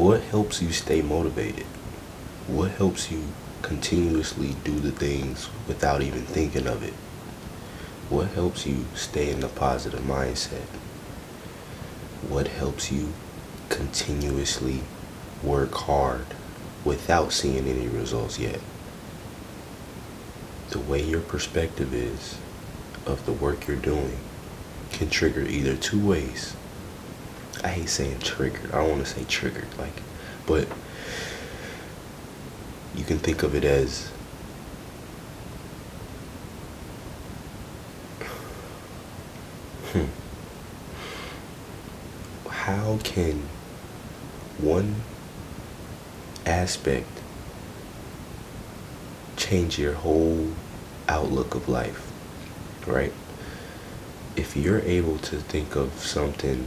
What helps you stay motivated? What helps you continuously do the things without even thinking of it? What helps you stay in a positive mindset? What helps you continuously work hard without seeing any results yet? The way your perspective is of the work you're doing can trigger either two ways. I hate saying triggered. I don't want to say triggered, but you can think of it as how can one aspect change your whole outlook of life, right? If you're able to think of something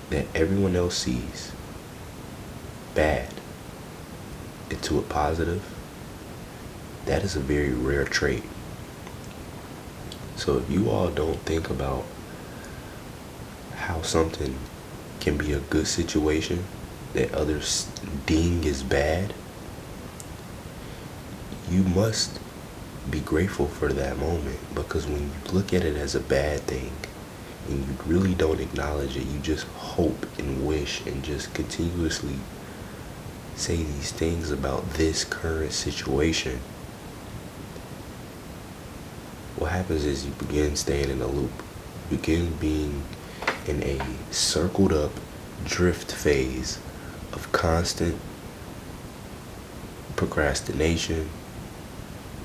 that everyone else sees bad into a positive, that is a very rare trait. So if you all don't think about how something can be a good situation that others deem as bad, you must be grateful for that moment, because when you look at it as a bad thing and you really don't acknowledge it, you just hope and wish and just continuously say these things about this current situation, what happens is you begin staying in a loop. You begin being in a circled up drift phase of constant procrastination,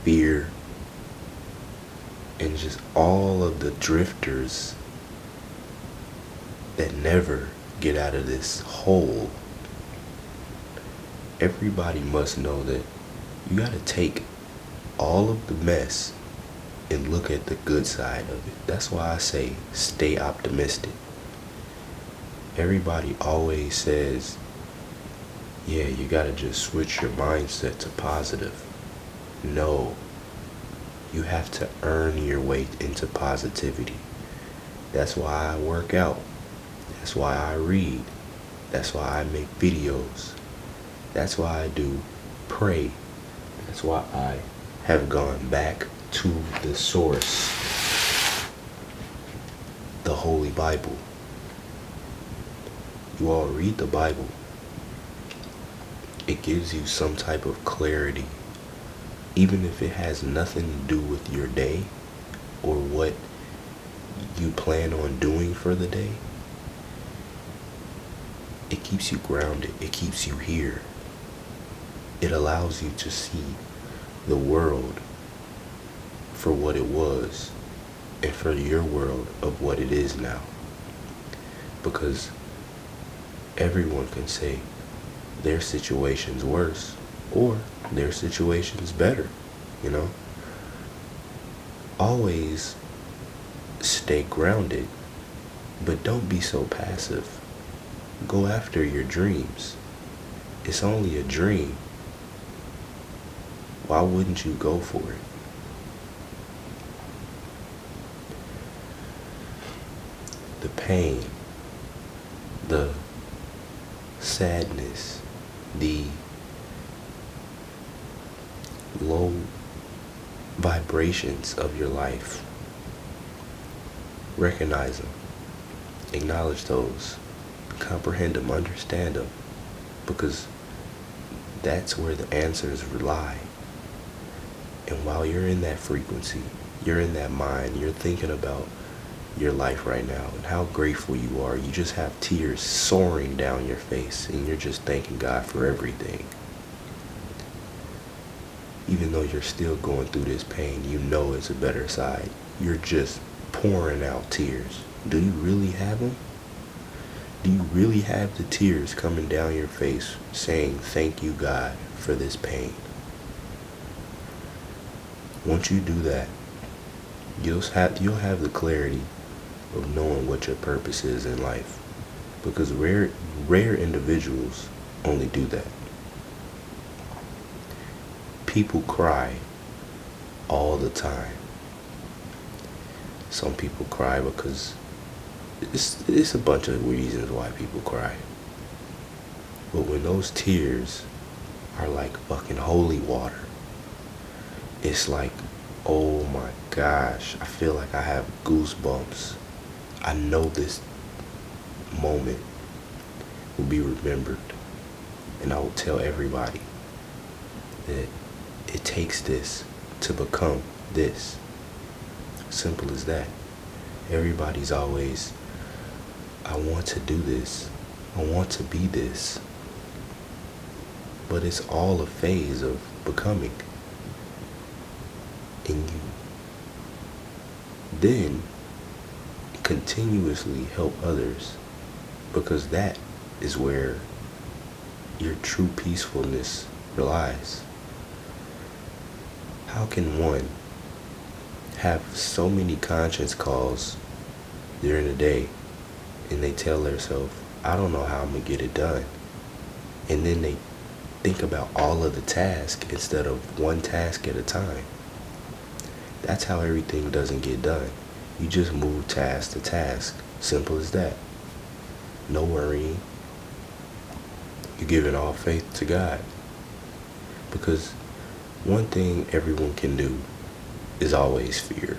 fear, and just all of the drifters that never get out of this hole. Everybody must know that you gotta take all of the mess and look at the good side of it. That's why I say stay optimistic. Everybody always says, yeah, you gotta just switch your mindset to positive. No, you have to earn your way into positivity. That's why I work out. That's why I read. That's why I make videos. That's why I do pray. That's why I have gone back to the source, the Holy Bible. You all read the Bible. It gives you some type of clarity, even if it has nothing to do with your day or what you plan on doing for the day. It keeps you grounded. It keeps you here. It allows you to see the world for what it was and for your world of what it is now. Because everyone can say their situation's worse or their situation's better, you know? Always stay grounded, but don't be so passive. Go after your dreams. It's only a dream. Why wouldn't you go for it? The pain, the sadness, the low vibrations of your life, recognize them, acknowledge those, comprehend them, understand them, because that's where the answers lie. And while you're in that frequency, you're in that mind, you're thinking about your life right now and how grateful you are. You just have tears soaring down your face and you're just thanking God for everything. Even though you're still going through this pain, you know it's a better side. You're just pouring out tears. Do you really have them? Do you really have the tears coming down your face saying, thank you, God, for this pain? Once you do that, you'll have the clarity of knowing what your purpose is in life. Because rare individuals only do that. People cry all the time. Some people cry because it's a bunch of reasons why people cry. But when those tears are like fucking holy water, it's like, oh my gosh, I feel like I have goosebumps. I know this moment will be remembered, and I will tell everybody that it takes this to become this. Simple as that. Everybody's always, I want to do this. I want to be this. But it's all a phase of becoming. And you then continuously help others, because that is where your true peacefulness relies. How can one have so many conscience calls during the day and they tell themselves, I don't know how I'm going to get it done. And then they think about all of the tasks instead of one task at a time. That's how everything doesn't get done. You just move task to task. Simple as that. No worrying. You're giving all faith to God. Because one thing everyone can do is always fear.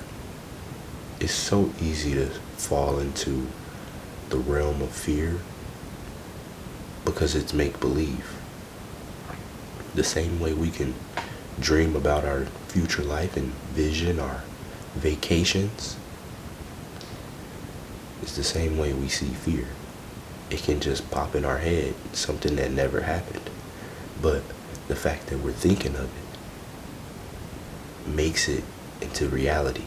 It's so easy to fall into the realm of fear because it's make-believe. The same way we can dream about our future life and vision our vacations, it's the same way we see fear. It can just pop in our head, something that never happened. But the fact that we're thinking of it makes it into reality.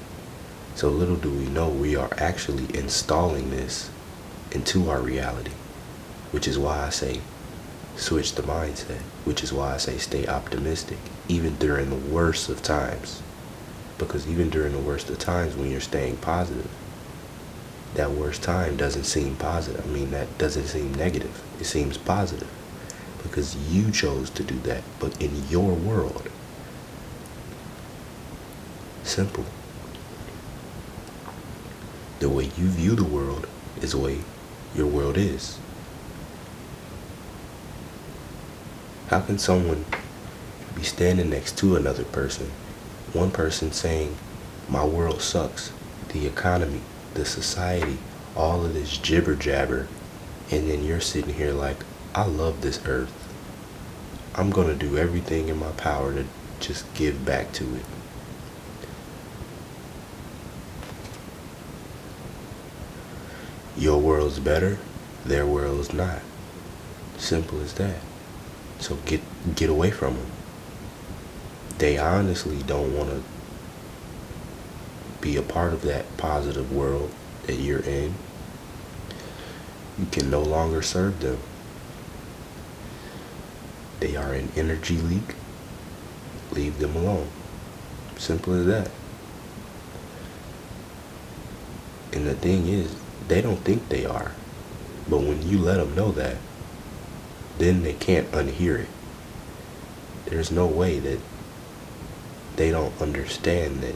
So little do we know we are actually installing this into our reality, which is why I say switch the mindset, which is why I say stay optimistic, even during the worst of times. Because even during the worst of times, when you're staying positive, that worst time doesn't seem positive. That doesn't seem negative. It seems positive because you chose to do that, but in your world. Simple. The way you view the world is the way your world is. How can someone be standing next to another person, one person saying, my world sucks, the economy, the society, all of this jibber jabber, and then you're sitting here like, I love this earth. I'm going to do everything in my power to just give back to it. Your world's better, their world's not. Simple as that. So get away from them. They honestly don't want to be a part of that positive world that you're in. You can no longer serve them. They are an energy leak. Leave them alone. Simple as that. And the thing is, they don't think they are. But when you let them know that, then they can't unhear it. There's no way that they don't understand that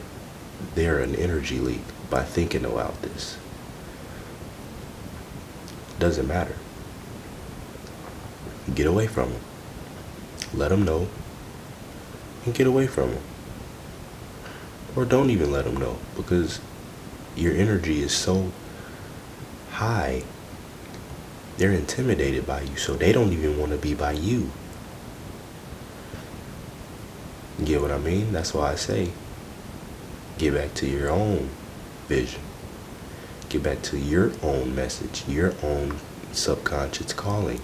they're an energy leak by thinking about this. Doesn't matter. Get away from them. Let them know and get away from them. Or don't even let them know, because your energy is so high, they're intimidated by you, so they don't even want to be by you. You get what I mean? That's why I say, get back to your own vision. Get back to your own message, your own subconscious calling.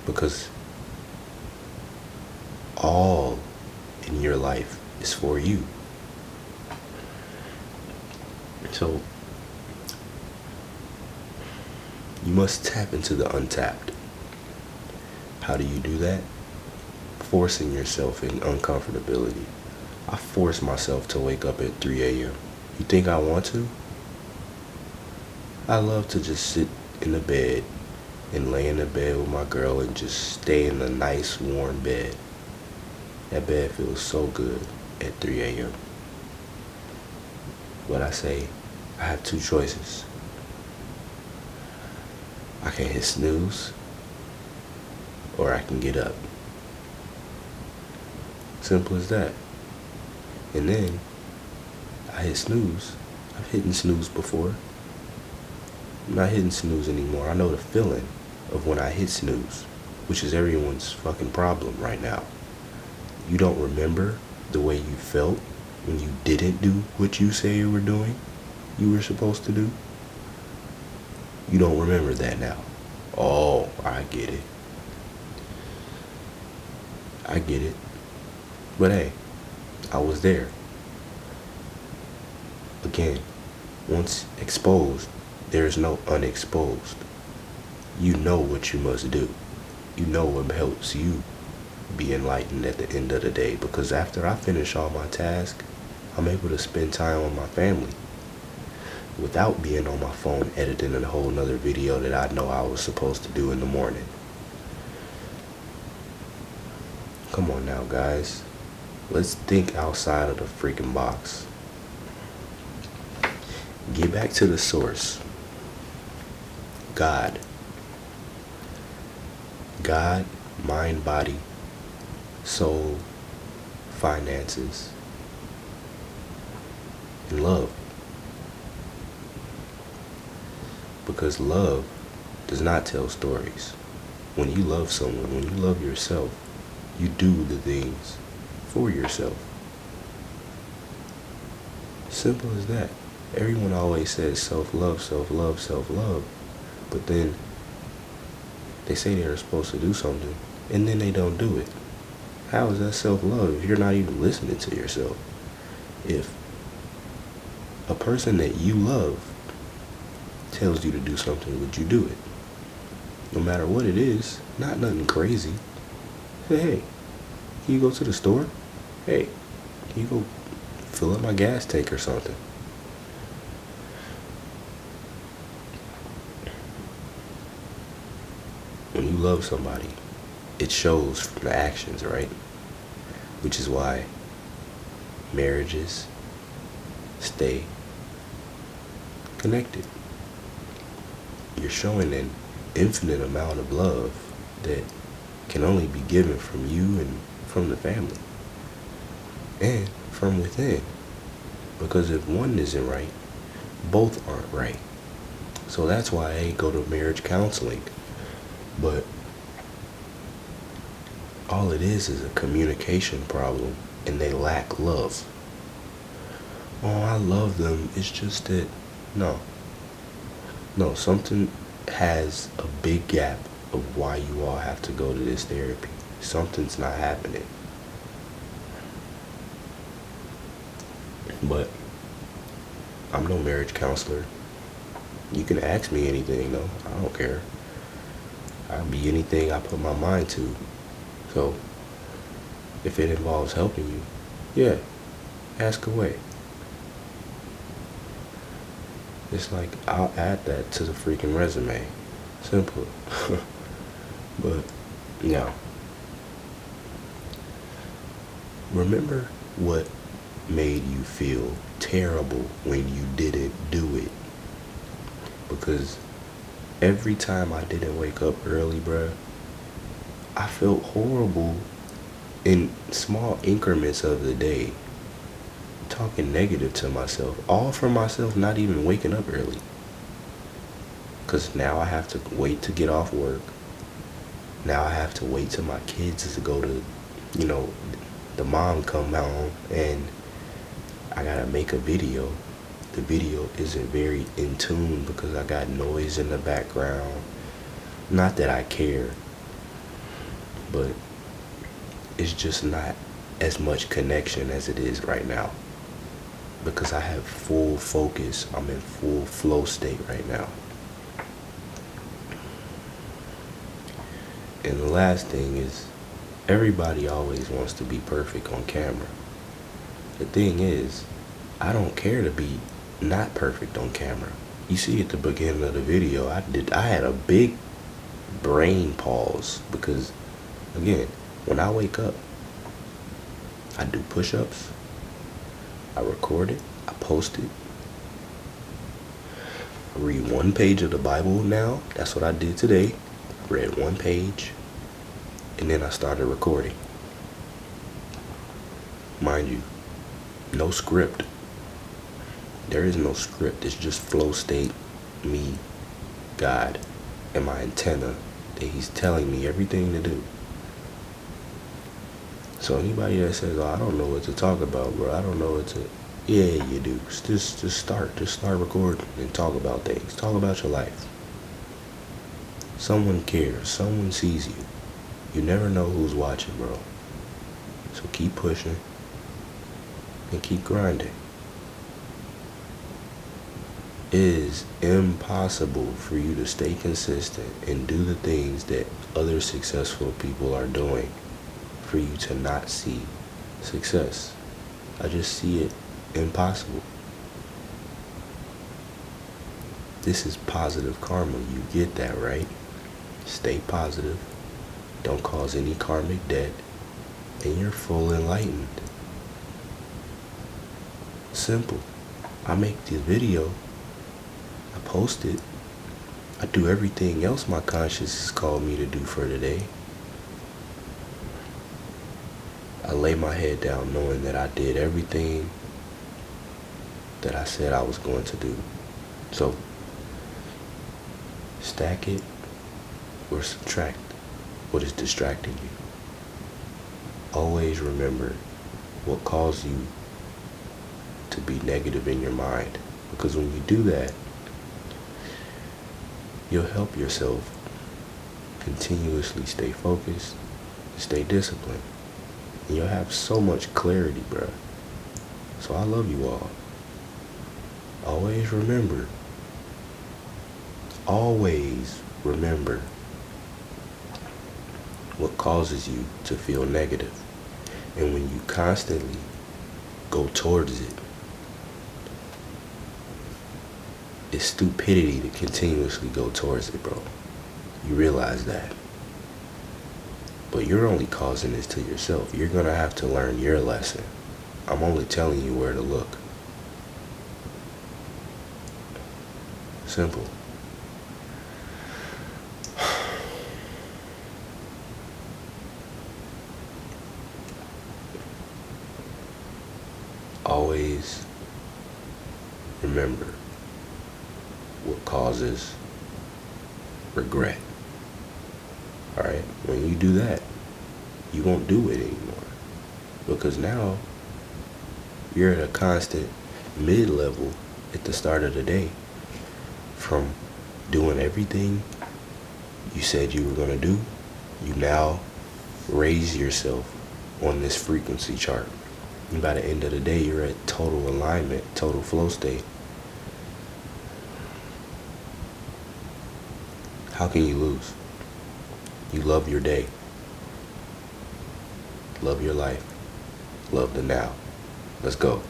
Because all in your life is for you. So you must tap into the untapped. How do you do that? Forcing yourself in uncomfortability. I force myself to wake up at 3 a.m. You think I want to? I love to just sit in the bed and lay in the bed with my girl and just stay in the nice warm bed. That bed feels so good at 3 a.m. But I say, I have two choices. I can hit snooze, or I can get up. Simple as that. And then I hit snooze. I've hit snooze before. I'm not hitting snooze anymore. I know the feeling of when I hit snooze, which is everyone's fucking problem right now. You don't remember the way you felt when you didn't do what you say you were supposed to do? You don't remember that now. Oh, I get it. I get it. But hey, I was there. Again, once exposed, there is no unexposed. You know what you must do. You know what helps you be enlightened at the end of the day, because after I finish all my tasks, I'm able to spend time with my family without being on my phone editing a whole nother video that I know I was supposed to do in the morning. Come on now, guys. Let's think outside of the freaking box. Get back to the source. God. God, mind, body, soul, finances, and love. Because love does not tell stories. When you love someone, when you love yourself, you do the things for yourself. Simple as that. Everyone always says self-love, self-love, self-love. But then they say they're supposed to do something, and then they don't do it. How is that self-love if you're not even listening to yourself? If a person that you love tells you to do something, would you do it? No matter what it is, not nothing crazy. Say, hey, can you go to the store? Hey, can you go fill up my gas tank or something? When you love somebody, it shows from the actions, right? Which is why marriages stay connected. You're showing an infinite amount of love that can only be given from you and from the family and from within. Because if one isn't right, both aren't right. So that's why I go to marriage counseling. But all it is a communication problem, and they lack love. Oh, I love them. It's just that, no, something has a big gap of why you all have to go to this therapy. Something's not happening. But I'm no marriage counselor. You can ask me anything though. I don't care. I'll be anything I put my mind to. So if it involves helping you, yeah, ask away. It's like, I'll add that to the freaking resume. Simple. But, no. Remember what made you feel terrible when you didn't do it. Because every time I didn't wake up early, bruh, I felt horrible in small increments of the day. Talking negative to myself, all for myself not even waking up early. Because now I have to wait to get off work. Now I have to wait till my kids to go to, the mom come home, and I gotta make a video. The video isn't very in tune because I got noise in the background. Not that I care, but it's just not as much connection as it is right now. Because I have full focus. I'm in full flow state right now. And the last thing is, everybody always wants to be perfect on camera. The thing is, I don't care to be not perfect on camera. You see at the beginning of the video, I had a big brain pause because, again, when I wake up, I do push-ups, I record it, I post it, I read one page of the Bible now. That's what I did today. Read one page. And then I started recording. Mind you, no script. There is no script. It's just flow state, me, God, and my antenna that he's telling me everything to do. So anybody that says, oh, I don't know what to talk about, bro, I don't know what to... Yeah, you do. Just start recording and talk about things. Talk about your life. Someone cares. Someone sees you. You never know who's watching, bro. So keep pushing and keep grinding. It is impossible for you to stay consistent and do the things that other successful people are doing for you to not see success. I just see it impossible. This is positive karma. You get that, right? Stay positive. Don't cause any karmic debt. And you're full enlightened. Simple. I make this video. I post it. I do everything else my conscience has called me to do for today. I lay my head down knowing that I did everything that I said I was going to do. So, stack it or subtract what is distracting you. Always remember what caused you to be negative in your mind. Because when you do that, you'll help yourself continuously stay focused and stay disciplined. And you'll have so much clarity, bro. So I love you all. Always remember what causes you to feel negative. And when you constantly go towards it, it's stupidity to continuously go towards it, bro. You realize that. But you're only causing this to yourself. You're gonna have to learn your lesson. I'm only telling you where to look. Simple. Always remember what causes regret. Alright? When you do that, you won't do it anymore. Because now you're at a constant mid-level at the start of the day. From doing everything you said you were going to do, you now raise yourself on this frequency chart. And by the end of the day, you're at total alignment, total flow state. How can you lose? You love your day. Love your life. Love the now. Let's go.